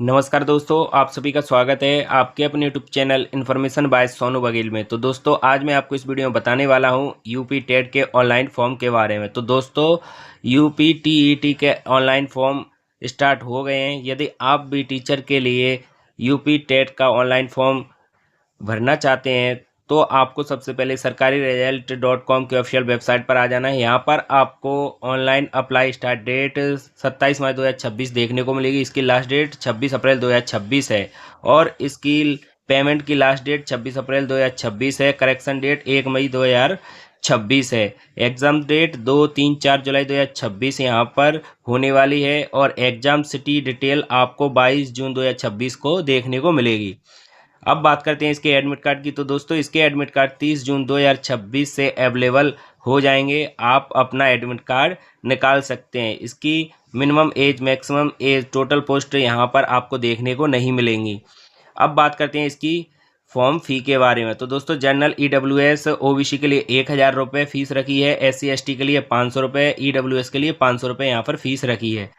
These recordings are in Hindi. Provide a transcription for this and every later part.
नमस्कार दोस्तों, आप सभी का स्वागत है आपके अपने YouTube channel information bye Sonu Baghel में। तो दोस्तों आज मैं आपको इस वीडियो में बताने वाला हूं यूपी टेट के ऑनलाइन फॉर्म के बारे में। तो दोस्तों यूपी टीईटी के ऑनलाइन फॉर्म स्टार्ट हो गए हैं। यदि आप भी टीचर के लिए यूपी टेट का ऑनलाइन फॉर्म भरना चाहते हैं तो आपको सबसे पहले सरकारी रिजल्ट .com की ऑफिशियल वेबसाइट पर आ जाना है। यहाँ पर आपको ऑनलाइन अप्लाई स्टार्ट डेट 27 मार्च 2026 देखने को मिलेगी। इसकी लास्ट डेट 26 अप्रैल 2026 है और इसकी पेमेंट की लास्ट डेट 26 अप्रैल 2026 है। करेक्शन डेट 1 मई 2026 है। एग्ज़ाम डेट 2, 3, 4 जुलाई 2026 यहाँ पर होने वाली है और एग्ज़ाम सिटी डिटेल आपको 22 जून 2026 को देखने को मिलेगी। अब बात करते हैं इसके एडमिट कार्ड की। तो दोस्तों इसके एडमिट कार्ड 30 जून 2026 से अवेलेबल हो जाएंगे। आप अपना एडमिट कार्ड निकाल सकते हैं। इसकी minimum age, maximum age, total post यहाँ पर आपको देखने को नहीं मिलेंगी। अब बात करते हैं इसकी फॉर्म फ़ी के बारे में। तो दोस्तों जनरल EWS OBC के लिए 1000 रुपये फ़ीस रखी है। SC ST के लिए 500 रुपये, EWS के लिए 500 रुपये यहाँ पर फ़ीस रखी है।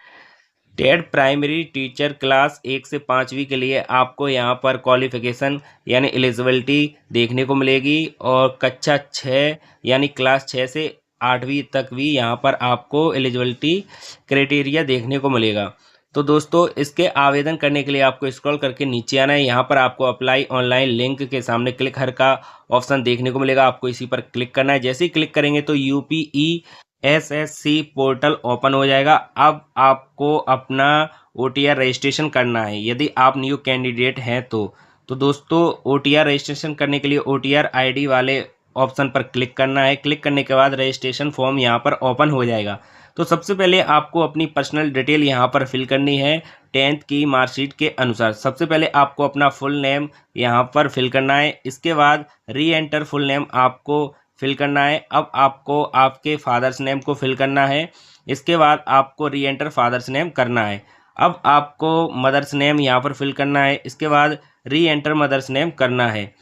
टेट प्राइमरी टीचर क्लास 1 से 5वीं के लिए आपको यहाँ पर क्वालिफिकेशन यानी एलिजिबिलिटी देखने को मिलेगी और कक्षा 6 यानी क्लास 6 से 8वीं तक भी यहाँ पर आपको एलिजिबिलिटी क्राइटेरिया देखने को मिलेगा। तो दोस्तों इसके आवेदन करने के लिए आपको स्क्रॉल करके नीचे आना है। यहाँ पर आपको अप्लाई ऑनलाइन लिंक के सामने क्लिक हर का ऑप्शन देखने को मिलेगा। आपको इसी पर क्लिक करना है। जैसे ही क्लिक करेंगे तो UPE-SSC पोर्टल ओपन हो जाएगा। अब आपको अपना OTR रजिस्ट्रेशन करना है यदि आप न्यू कैंडिडेट हैं तो दोस्तों OTR रजिस्ट्रेशन करने के लिए OTR ID वाले ऑप्शन पर क्लिक करना है। क्लिक करने के बाद रजिस्ट्रेशन फॉर्म यहाँ पर ओपन हो जाएगा। तो सबसे पहले आपको अपनी पर्सनल डिटेल यहाँ पर फिल करनी है 10th की मार्कशीट के अनुसार। सबसे पहले आपको अपना फुल नेम यहाँ पर फिल करना है। इसके बाद री एंटर फुल नेम आपको फिल करना है। अब आपको आपके फादर्स नेम को फिल करना है। इसके बाद आपको री एंटर फादर्स नेम करना है। अब आपको मदर्स नेम यहाँ पर फिल करना है। इसके बाद री एंटर मदर्स नेम करना है।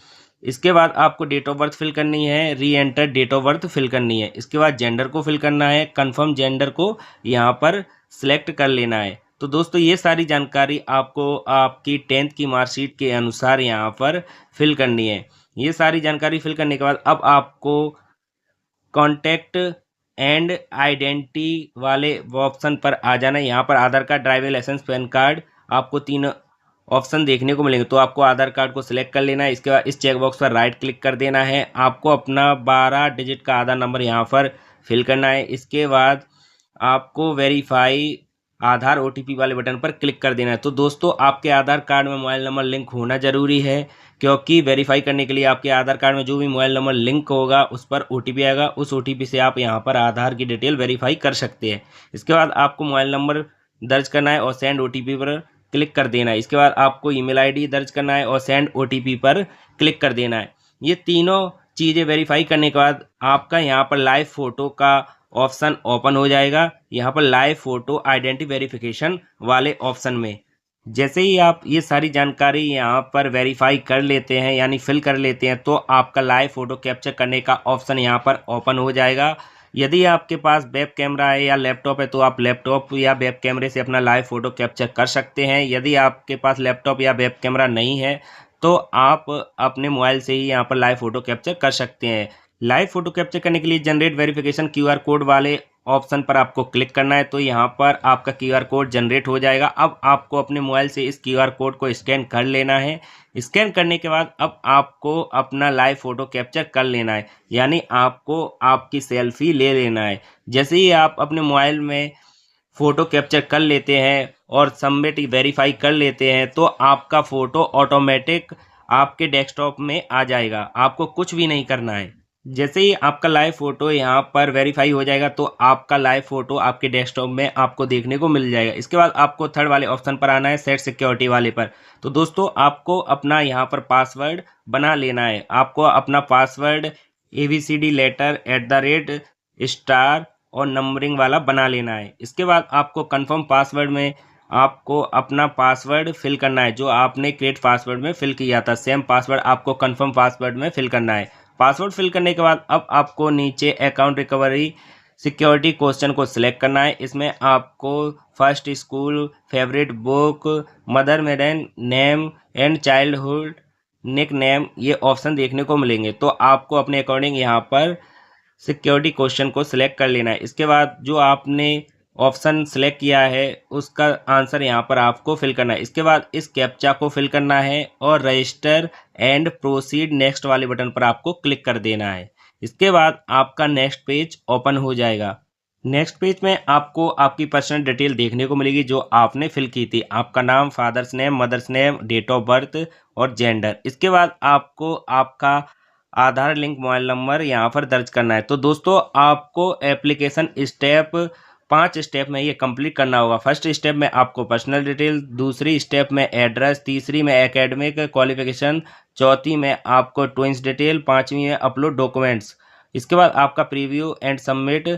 इसके बाद आपको डेट ऑफ बर्थ फिल करनी है, re enter date of birth fill करनी है। इसके बाद जेंडर को फिल करना है, कंफर्म जेंडर को यहाँ पर सिलेक्ट कर लेना है। तो दोस्तों ये सारी जानकारी आपको आपकी 10th की मार्कशीट के अनुसार यहाँ पर फिल करनी है। ये सारी जानकारी फिल करने के बाद अब आपको कॉन्टैक्ट एंड आइडेंटिटी वाले ऑप्शन पर आ जाना है। यहाँ पर Aadhaar card, driving licence, PAN card आपको 3 ऑप्शन देखने को मिलेंगे। तो आपको आधार कार्ड को सिलेक्ट कर लेना है। इसके बाद इस चेक बॉक्स पर राइट क्लिक कर देना है। आपको अपना 12 डिजिट का आधार नंबर यहाँ पर फिल करना है। इसके बाद आपको वेरीफाई आधार OTP वाले बटन पर क्लिक कर देना है। तो दोस्तों आपके आधार कार्ड में मोबाइल नंबर लिंक होना ज़रूरी है क्योंकि वेरीफाई करने के लिए आपके आधार कार्ड में जो भी मोबाइल नंबर लिंक होगा उस पर OTP आएगा। उस OTP से आप यहाँ पर आधार की डिटेल वेरीफाई कर सकते हैं। इसके बाद आपको मोबाइल नंबर दर्ज करना है और सेंड OTP पर क्लिक कर देना है। इसके बाद आपको ईमेल ID दर्ज करना है और सेंड OTP पर क्लिक कर देना है। ये तीनों चीज़ें वेरीफाई करने के बाद आपका यहाँ पर लाइव फ़ोटो का ऑप्शन ओपन हो जाएगा। यहाँ पर लाइव फ़ोटो आइडेंटिटी वेरिफिकेशन वाले ऑप्शन में जैसे ही आप ये सारी जानकारी यहाँ पर वेरीफाई कर लेते हैं यानी फिल कर लेते हैं तो आपका लाइव फ़ोटो कैप्चर करने का ऑप्शन यहाँ पर ओपन हो जाएगा। यदि आपके पास वेब कैमरा है या लैपटॉप है तो आप लैपटॉप या वेब कैमरे से अपना लाइव फ़ोटो कैप्चर कर सकते हैं। यदि आपके पास लैपटॉप या वेब कैमरा नहीं है तो आप अपने मोबाइल से ही यहाँ पर लाइव फ़ोटो कैप्चर कर सकते हैं। लाइव फ़ोटो कैप्चर करने के लिए जनरेट वेरिफिकेशन QR कोड वाले ऑप्शन पर आपको क्लिक करना है। तो यहाँ पर आपका QR कोड जनरेट हो जाएगा। अब आपको अपने मोबाइल से इस QR कोड को स्कैन कर लेना है। स्कैन करने के बाद अब आपको अपना लाइव फ़ोटो कैप्चर कर लेना है यानी आपको आपकी सेल्फी ले लेना है। जैसे ही आप अपने मोबाइल में फ़ोटो कैप्चर कर लेते हैं और सबमिट वेरीफाई कर लेते हैं तो आपका फ़ोटो ऑटोमेटिक आपके डेस्कटॉप में आ जाएगा। आपको कुछ भी नहीं करना है। जैसे ही आपका लाइव फ़ोटो यहाँ पर वेरीफाई हो जाएगा तो आपका लाइव फ़ोटो आपके डेस्कटॉप में आपको देखने को मिल जाएगा। इसके बाद आपको थर्ड वाले ऑप्शन पर आना है, सेट सिक्योरिटी वाले पर। तो दोस्तों आपको अपना यहाँ पर पासवर्ड बना लेना है। आपको अपना पासवर्ड ABCD लेटर @ और नंबरिंग वाला बना लेना है। इसके बाद आपको कंफर्म पासवर्ड में आपको अपना पासवर्ड फिल करना है जो आपने क्रिएट पासवर्ड में फिल किया था। सेम पासवर्ड आपको कंफर्म पासवर्ड में फिल करना है। पासवर्ड फिल करने के बाद अब आपको नीचे अकाउंट रिकवरी सिक्योरिटी क्वेश्चन को सिलेक्ट करना है। इसमें आपको first school, favourite book, mother maiden name and childhood nick name ये ऑप्शन देखने को मिलेंगे। तो आपको अपने अकॉर्डिंग यहाँ पर सिक्योरिटी क्वेश्चन को सिलेक्ट कर लेना है। इसके बाद जो आपने ऑप्शन सिलेक्ट किया है उसका आंसर यहाँ पर आपको फिल करना है। इसके बाद इस कैप्चा को फिल करना है और रजिस्टर एंड प्रोसीड नेक्स्ट वाले बटन पर आपको क्लिक कर देना है। इसके बाद आपका नेक्स्ट पेज ओपन हो जाएगा। नेक्स्ट पेज में आपको आपकी पर्सनल डिटेल देखने को मिलेगी जो आपने फिल की थी, आपका नाम, father's name, mother's name, date of birth और जेंडर। इसके बाद आपको आपका आधार लिंक मोबाइल नंबर यहाँ पर दर्ज करना है। तो दोस्तों आपको एप्लीकेशन स्टेप 5 स्टेप में ये कंप्लीट करना होगा। फर्स्ट स्टेप में आपको पर्सनल डिटेल, दूसरी स्टेप में एड्रेस, तीसरी में एकेडमिक क्वालिफिकेशन, चौथी में आपको ट्विंस डिटेल, पांचवी में अपलोड डॉक्यूमेंट्स। इसके बाद आपका प्रीव्यू एंड सबमिट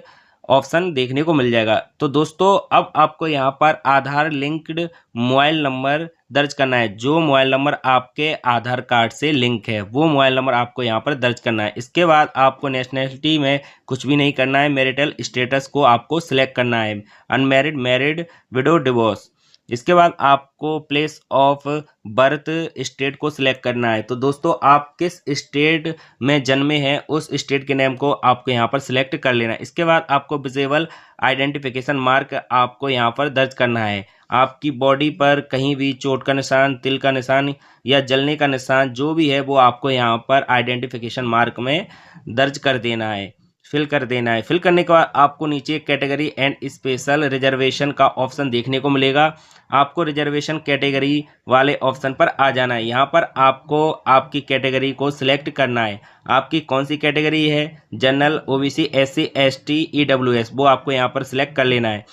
ऑप्शन देखने को मिल जाएगा। तो दोस्तों अब आपको यहाँ पर आधार लिंक्ड मोबाइल नंबर दर्ज करना है। जो मोबाइल नंबर आपके आधार कार्ड से लिंक है वो मोबाइल नंबर आपको यहाँ पर दर्ज करना है। इसके बाद आपको नेशनैलिटी में कुछ भी नहीं करना है। मैरिटल स्टेटस को आपको सिलेक्ट करना है, अनमैरिड, मैरिड, विडो, डिवोर्स। इसके बाद आपको प्लेस ऑफ बर्थ स्टेट को सिलेक्ट करना है। तो दोस्तों आप किस स्टेट में जन्मे हैं उस स्टेट के नेम को आपको यहाँ पर सिलेक्ट कर लेना है। इसके बाद आपको विजिबल आइडेंटिफिकेशन मार्क आपको यहाँ पर दर्ज करना है। आपकी बॉडी पर कहीं भी चोट का निशान, तिल का निशान या जलने का निशान जो भी है वो आपको यहाँ पर आइडेंटिफिकेशन मार्क में दर्ज कर देना है, फिल कर देना है। फिल करने के बाद आपको नीचे कैटेगरी एंड स्पेशल रिजर्वेशन का ऑप्शन देखने को मिलेगा। आपको रिजर्वेशन कैटेगरी वाले ऑप्शन पर आ जाना है। यहाँ पर आपको आपकी कैटेगरी को सिलेक्ट करना है। आपकी कौन सी कैटेगरी है, general, OBC, SC, ST, EWS, वो आपको यहाँ पर सिलेक्ट कर लेना है।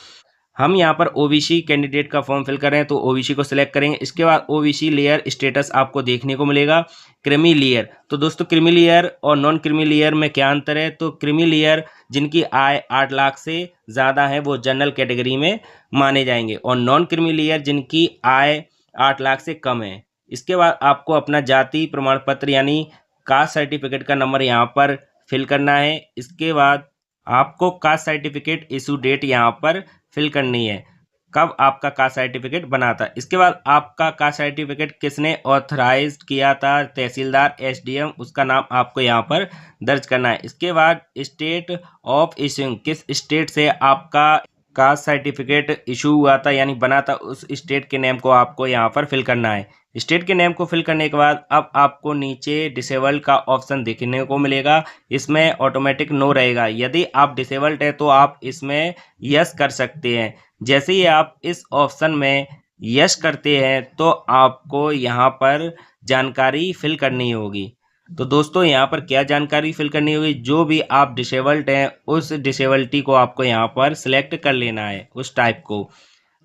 हम यहाँ पर ओबीसी कैंडिडेट का फॉर्म फिल कर रहे हैं तो ओबीसी को सिलेक्ट करेंगे। इसके बाद ओबीसी लेयर स्टेटस आपको देखने को मिलेगा। क्रीमी लेयर, तो दोस्तों क्रीमी लेयर और नॉन क्रीमी लेयर में क्या अंतर है? तो क्रीमी लेयर जिनकी आय 8 लाख से ज़्यादा है वो जनरल कैटेगरी में माने जाएंगे और नॉन क्रीमी लेयर जिनकी आय 8 लाख से कम है। इसके बाद आपको अपना जाति प्रमाण पत्र यानी कास्ट सर्टिफिकेट का नंबर यहाँ पर फिल करना है। इसके बाद आपको कास्ट सर्टिफिकेट इशू डेट यहाँ पर फिल करनी है, कब आपका कास्ट सर्टिफिकेट बना था। इसके बाद आपका कास्ट सर्टिफिकेट किसने ऑथराइज किया था, तहसीलदार, एसडीएम, उसका नाम आपको यहाँ पर दर्ज करना है। इसके बाद स्टेट ऑफ इशूइंग, किस स्टेट से आपका कास्ट सर्टिफिकेट इशू हुआ था यानी बना था, उस स्टेट के नेम को आपको यहाँ पर फिल करना है। स्टेट के नेम को फिल करने के बाद अब आपको नीचे डिसेबल्ड का ऑप्शन देखने को मिलेगा। इसमें ऑटोमेटिक नो रहेगा। यदि आप डिसेबल्ड है तो आप इसमें यस कर सकते हैं। जैसे ही आप इस ऑप्शन में यस करते हैं तो आपको यहाँ पर जानकारी फिल करनी होगी। तो दोस्तों यहाँ पर क्या जानकारी फिल करनी होगी, जो भी आप डिसेबल्ड हैं उस डिसेबलिटी को आपको यहाँ पर सिलेक्ट कर लेना है, उस टाइप को।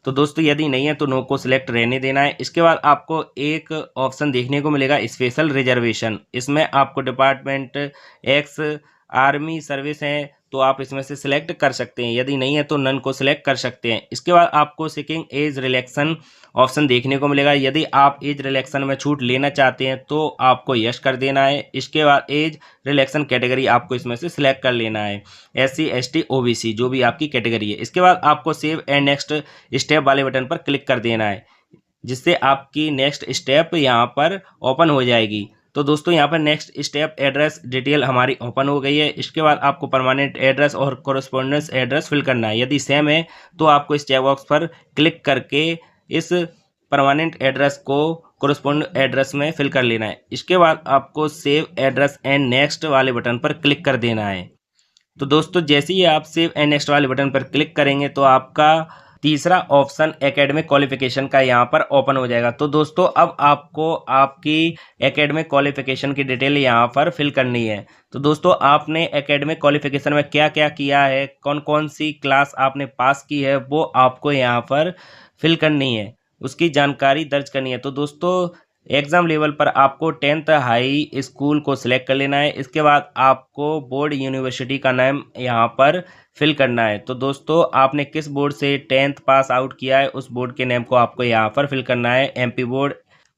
तो दोस्तों यदि नहीं है तो नो को सिलेक्ट रहने देना है। इसके बाद आपको एक ऑप्शन देखने को मिलेगा स्पेशल रिजर्वेशन। इसमें आपको डिपार्टमेंट एक्स आर्मी सर्विस है तो आप इसमें से सिलेक्ट कर सकते हैं, यदि नहीं है तो नन को सिलेक्ट कर सकते हैं। इसके बाद आपको सीकिंग एज रिलैक्सन ऑप्शन देखने को मिलेगा। यदि आप एज रिलैक्सन में छूट लेना चाहते हैं तो आपको यस कर देना है। इसके बाद एज रिलैक्सन कैटेगरी आपको इसमें से सिलेक्ट कर लेना है, एससी, एसटी, ओबीसी जो भी आपकी कैटेगरी है। इसके बाद आपको सेव एंड नेक्स्ट स्टेप वाले बटन पर क्लिक कर देना है, जिससे आपकी नेक्स्ट स्टेप यहाँ पर ओपन हो जाएगी। तो दोस्तों यहाँ पर नेक्स्ट स्टेप एड्रेस डिटेल हमारी ओपन हो गई है। इसके बाद आपको परमानेंट एड्रेस और कोरस्पोंडेंस एड्रेस फिल करना है। यदि सेम है तो आपको इस चेक बॉक्स पर क्लिक करके इस परमानेंट एड्रेस को कोरस्पोंड एड्रेस में फिल कर लेना है। इसके बाद आपको सेव एड्रेस एंड नेक्स्ट वाले बटन पर क्लिक कर देना है। तो दोस्तों जैसे ही आप सेव एंड नेक्स्ट वाले बटन पर क्लिक करेंगे तो आपका तीसरा ऑप्शन एकेडमिक क्वालिफिकेशन का यहाँ पर ओपन हो जाएगा। तो दोस्तों अब आपको आपकी एकेडमिक क्वालिफिकेशन की डिटेल यहाँ पर फिल करनी है। तो दोस्तों आपने एकेडमिक क्वालिफिकेशन में क्या क्या किया है, कौन कौन सी क्लास आपने पास की है, वो आपको यहाँ पर फिल करनी है, उसकी जानकारी दर्ज करनी है। तो दोस्तों एग्ज़ाम लेवल पर आपको 10th हाई स्कूल को सिलेक्ट कर लेना है। इसके बाद आपको बोर्ड यूनिवर्सिटी का नाम यहाँ पर फिल करना है। तो दोस्तों आपने किस बोर्ड से 10th पास आउट किया है उस बोर्ड के नेम को आपको यहाँ पर फिल करना है। MP board,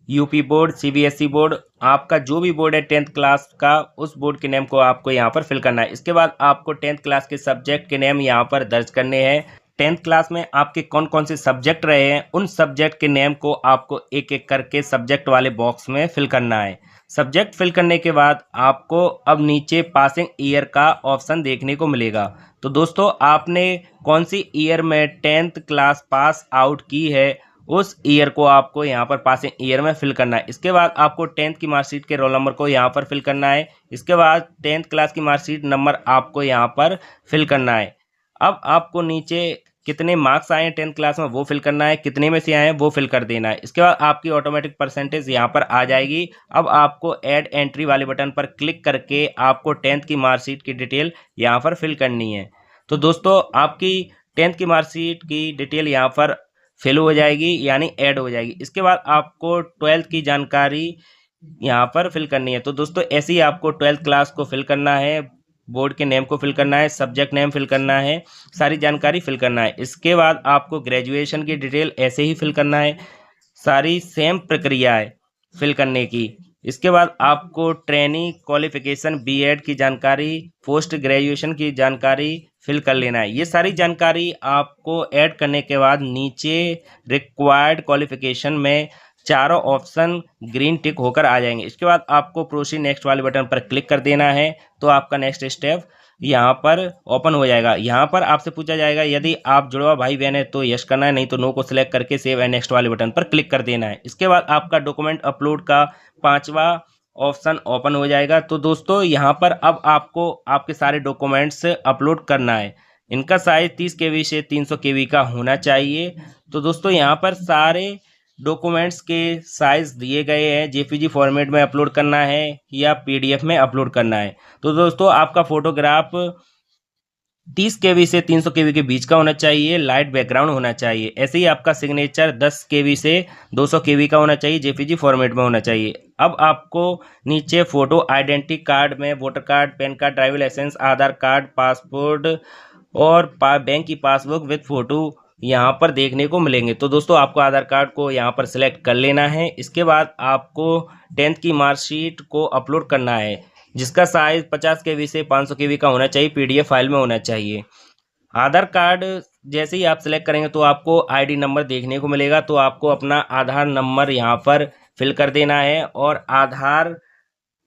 UP board, CBSE board, आपका जो भी बोर्ड है 10th क्लास का, उस बोर्ड के नेम को आपको यहाँ पर फिल करना है। इसके बाद आपको 10th क्लास के सब्जेक्ट के नेम यहाँ पर दर्ज करने हैं। 10th क्लास में आपके कौन कौन से सब्जेक्ट रहे हैं, उन सब्जेक्ट के नेम को आपको एक एक करके सब्जेक्ट वाले बॉक्स में फिल करना है। सब्जेक्ट फिल करने के बाद आपको अब नीचे पासिंग ईयर का ऑप्शन देखने को मिलेगा। तो दोस्तों, आपने कौन सी ईयर में 10th क्लास पास आउट की है, उस ईयर को आपको यहाँ पर पासिंग ईयर में फिल करना है। इसके बाद आपको 10th की मार्कशीट के रोल नंबर को यहाँ पर फिल करना है। इसके बाद 10th क्लास की मार्कशीट नंबर आपको यहाँ पर फिल करना है। अब आपको नीचे कितने मार्क्स आए हैं 10th क्लास में वो फिल करना है, कितने में से आए हैं वो फिल कर देना है। इसके बाद आपकी ऑटोमेटिक परसेंटेज यहाँ पर आ जाएगी। अब आपको ऐड एंट्री वाले बटन पर क्लिक करके आपको 10th की मार्कशीट की डिटेल यहाँ पर फिल करनी है। तो दोस्तों, आपकी 10th की मार्कशीट की डिटेल यहाँ पर फिल हो जाएगी, यानी ऐड हो जाएगी। इसके बाद आपको 12th की जानकारी यहाँ पर फिल करनी है। तो दोस्तों, ऐसे ही आपको 12th क्लास को फिल करना है, बोर्ड के नेम को फिल करना है, सब्जेक्ट नेम फिल करना है, सारी जानकारी फिल करना है। इसके बाद आपको ग्रेजुएशन की डिटेल ऐसे ही फिल करना है, सारी सेम प्रक्रिया है फिल करने की। इसके बाद आपको ट्रेनिंग क्वालिफिकेशन बीएड की जानकारी, पोस्ट ग्रेजुएशन की जानकारी फिल कर लेना है। ये सारी जानकारी आपको ऐड करने के बाद नीचे रिक्वायर्ड क्वालिफिकेशन में चारों ऑप्शन ग्रीन टिक होकर आ जाएंगे। इसके बाद आपको प्रोसीड नेक्स्ट वाले बटन पर क्लिक कर देना है। तो आपका नेक्स्ट स्टेप यहाँ पर ओपन हो जाएगा। यहाँ पर आपसे पूछा जाएगा यदि आप जुड़वा भाई बहन है तो यस करना है, नहीं तो नो को सिलेक्ट करके सेव एंड नेक्स्ट वाले बटन पर क्लिक कर देना है। इसके बाद आपका डॉक्यूमेंट अपलोड का 5वां ऑप्शन ओपन हो जाएगा। तो दोस्तों, यहाँ पर अब आपको आपके सारे डॉक्यूमेंट्स अपलोड करना है। इनका साइज 30 KB से 300 KB का होना चाहिए। तो दोस्तों, यहाँ पर सारे डॉक्यूमेंट्स के साइज दिए गए हैं, जेपीजी फॉर्मेट में अपलोड करना है या पीडीएफ में अपलोड करना है। तो दोस्तों, आपका फोटोग्राफ 30 KB से 300 KB के बीच का होना चाहिए, लाइट बैकग्राउंड होना चाहिए। ऐसे ही आपका सिग्नेचर 10 KB से 200 KB का होना चाहिए, जेपीजी फॉर्मेट में होना चाहिए। अब आपको नीचे फोटो आइडेंटिटी कार्ड में voter card, PAN card, driving licence, Aadhaar card, passport और बैंक की पासबुक विद फोटो यहाँ पर देखने को मिलेंगे। तो दोस्तों, आपको आधार कार्ड को यहाँ पर सिलेक्ट कर लेना है। इसके बाद आपको 10th की मार्कशीट को अपलोड करना है, जिसका साइज 50 KB से 500 KB का होना चाहिए, पीडीएफ फाइल में होना चाहिए। आधार कार्ड जैसे ही आप सिलेक्ट करेंगे तो आपको आईडी नंबर देखने को मिलेगा। तो आपको अपना आधार नंबर यहाँ पर फिल कर देना है और आधार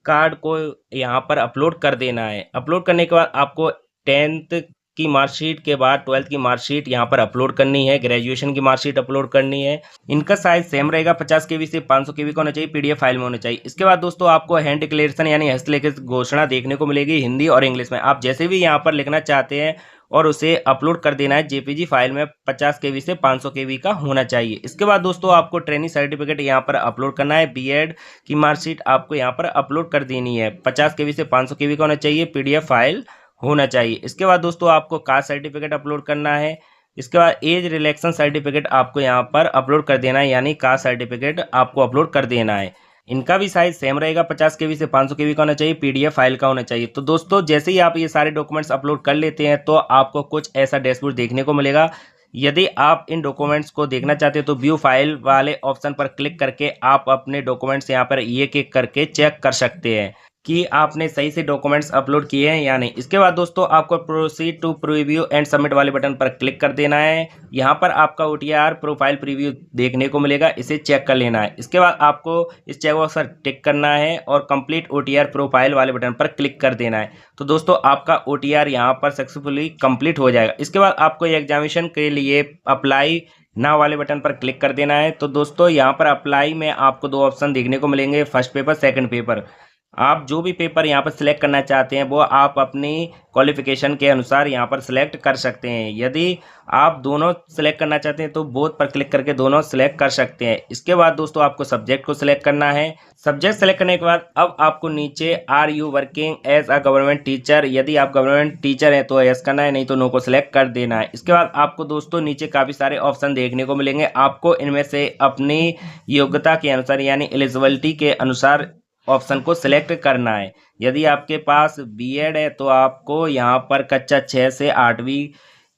कार्ड को यहाँ पर अपलोड कर देना है। अपलोड करने के बाद आपको 10th की मार्कशीट के बाद 12th की मार्कशीट यहाँ पर अपलोड करनी है, ग्रेजुएशन की मार्कशीट अपलोड करनी है। इनका साइज सेम रहेगा, 50 KB से 500 KB का होना चाहिए, पीडीएफ फाइल में होना चाहिए। इसके बाद दोस्तों, आपको हैंड डिक्लेरेशन यानी हस्तलिखित घोषणा देखने को मिलेगी हिंदी और इंग्लिश में। आप जैसे भी यहाँ पर लिखना चाहते हैं और उसे अपलोड कर देना है जेपीजी फाइल में, 50 KB से 500 KB का होना चाहिए। इसके बाद दोस्तों, आपको ट्रेनिंग सर्टिफिकेट यहाँ पर अपलोड करना है, बीएड की मार्कशीट आपको यहाँ पर अपलोड कर देनी है, 50 KB से 500 KB का होना चाहिए, पीडीएफ फाइल होना चाहिए। इसके बाद दोस्तों, आपको कास्ट सर्टिफिकेट अपलोड करना है। इसके बाद एज रिलैक्सेशन सर्टिफिकेट आपको यहाँ पर अपलोड कर देना है, यानी कास्ट सर्टिफिकेट आपको अपलोड कर देना है। इनका भी साइज सेम रहेगा, 50 KB से 500 KB का होना चाहिए, पीडीएफ फाइल का होना चाहिए। तो दोस्तों, जैसे ही आप ये सारे डॉक्यूमेंट्स अपलोड कर लेते हैं तो आपको कुछ ऐसा डैशबोर्ड देखने को मिलेगा। यदि आप इन डॉक्यूमेंट्स को देखना चाहते हैं तो व्यू फाइल वाले ऑप्शन पर क्लिक करके आप अपने डॉक्यूमेंट्स यहाँ पर एक एक करके चेक कर सकते हैं कि आपने सही से डॉक्यूमेंट्स अपलोड किए हैं या नहीं। इसके बाद दोस्तों, आपको proceed to preview and submit वाले बटन पर क्लिक कर देना है। यहाँ पर आपका ओटीआर प्रोफाइल प्रीव्यू देखने को मिलेगा, इसे चेक कर लेना है। इसके बाद आपको इस चेक बॉक्स पर टिक करना है और कंप्लीट ओटीआर प्रोफाइल वाले बटन पर क्लिक कर देना है। तो दोस्तों, आपका ओटीआर यहाँ पर सक्सेसफुली कंप्लीट हो जाएगा। इसके बाद आपको एग्जामिनेशन के लिए अप्लाई नाउ वाले बटन पर क्लिक कर देना है। तो दोस्तों, यहाँ पर अप्लाई में आपको 2 ऑप्शन देखने को मिलेंगे, फर्स्ट पेपर, सेकंड पेपर। आप जो भी पेपर यहाँ पर सिलेक्ट करना चाहते हैं वो आप अपनी क्वालिफिकेशन के अनुसार यहाँ पर सिलेक्ट कर सकते हैं। यदि आप दोनों सिलेक्ट करना चाहते हैं तो बोथ पर क्लिक करके दोनों सिलेक्ट कर सकते हैं। इसके बाद दोस्तों, आपको सब्जेक्ट को सिलेक्ट करना है। सब्जेक्ट सेलेक्ट करने के बाद अब आपको नीचे are you working as a government teacher, यदि आप गवर्नमेंट टीचर हैं तो यस करना है, नहीं तो नो को सिलेक्ट कर देना है। इसके बाद आपको दोस्तों नीचे काफ़ी सारे ऑप्शन देखने को मिलेंगे। आपको इनमें से अपनी योग्यता के अनुसार यानी एलिजिबिलिटी के अनुसार ऑप्शन को सिलेक्ट करना है। यदि आपके पास बीएड है तो आपको यहाँ पर कक्षा 6 से 8वीं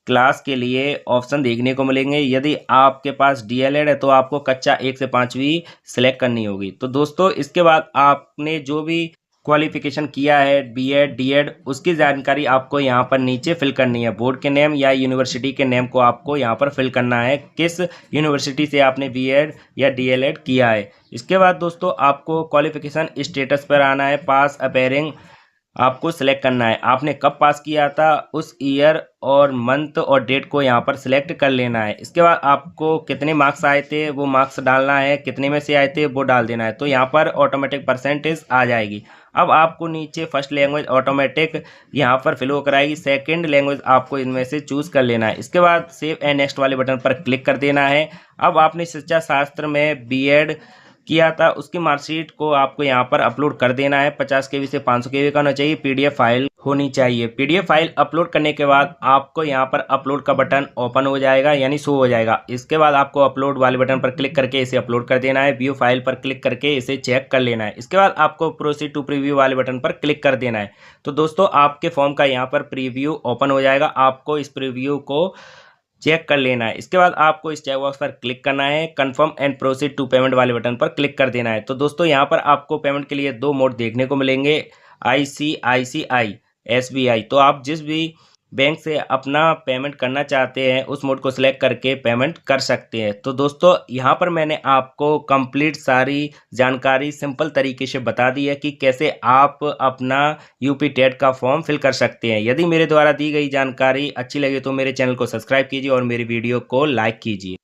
क्लास के लिए ऑप्शन देखने को मिलेंगे। यदि आपके पास डीएलएड है तो आपको कक्षा 1 से 5वीं सिलेक्ट करनी होगी। तो दोस्तों इसके बाद आपने जो भी क्वालिफिकेशन किया है बीएड डीएड उसकी जानकारी आपको यहाँ पर नीचे फिल करनी है। बोर्ड के नेम या यूनिवर्सिटी के नेम को आपको यहाँ पर फिल करना है, किस यूनिवर्सिटी से आपने बीएड या डीएलएड किया है। इसके बाद दोस्तों आपको क्वालिफिकेशन स्टेटस पर आना है, पास अपेयरिंग आपको सिलेक्ट करना है। आपने कब पास किया था उस ईयर और मंथ और डेट को यहाँ पर सिलेक्ट कर लेना है। इसके बाद आपको कितने मार्क्स आए थे वो मार्क्स डालना है, कितने में से आए थे वो डाल देना है। तो यहाँ पर ऑटोमेटिक परसेंटेज आ जाएगी। अब आपको नीचे फर्स्ट लैंग्वेज ऑटोमेटिक यहाँ पर फिल होकर आएगी, सेकंड लैंग्वेज आपको इनमें से चूज़ कर लेना है। इसके बाद सेव एंड नेक्स्ट वाले बटन पर क्लिक कर देना है। अब आपने शिक्षा शास्त्र में बीएड किया था उसकी मार्कशीट को आपको यहाँ पर अपलोड कर देना है। 50 केबी से 500 केबी का होना चाहिए, पीडीएफ फाइल होनी चाहिए। पीडीएफ फाइल अपलोड करने के बाद आपको यहाँ पर अपलोड का बटन ओपन हो जाएगा यानी शो हो जाएगा। इसके बाद आपको अपलोड वाले बटन पर क्लिक करके इसे अपलोड कर देना है। व्यू फाइल पर क्लिक करके इसे चेक कर लेना है। इसके बाद आपको प्रोसीड टू प्रीव्यू वाले बटन पर क्लिक कर देना है। तो दोस्तों आपके फॉर्म का यहाँ पर प्रीव्यू ओपन हो जाएगा, आपको इस प्रीव्यू को चेक कर लेना है। इसके बाद आपको इस चेक बॉक्स पर क्लिक करना है, confirm and proceed to payment वाले बटन पर क्लिक कर देना है। तो दोस्तों यहाँ पर आपको पेमेंट के लिए दो मोड देखने को मिलेंगे, आईसीआईसीआई, एसबीआई। तो आप जिस भी बैंक से अपना पेमेंट करना चाहते हैं उस मोड को सिलेक्ट करके पेमेंट कर सकते हैं। तो दोस्तों यहाँ पर मैंने आपको कंप्लीट सारी जानकारी सिंपल तरीके से बता दी है कि कैसे आप अपना यूपी टेट का फॉर्म फिल कर सकते हैं। यदि मेरे द्वारा दी गई जानकारी अच्छी लगे तो मेरे चैनल को सब्सक्राइब कीजिए और मेरी वीडियो को लाइक कीजिए।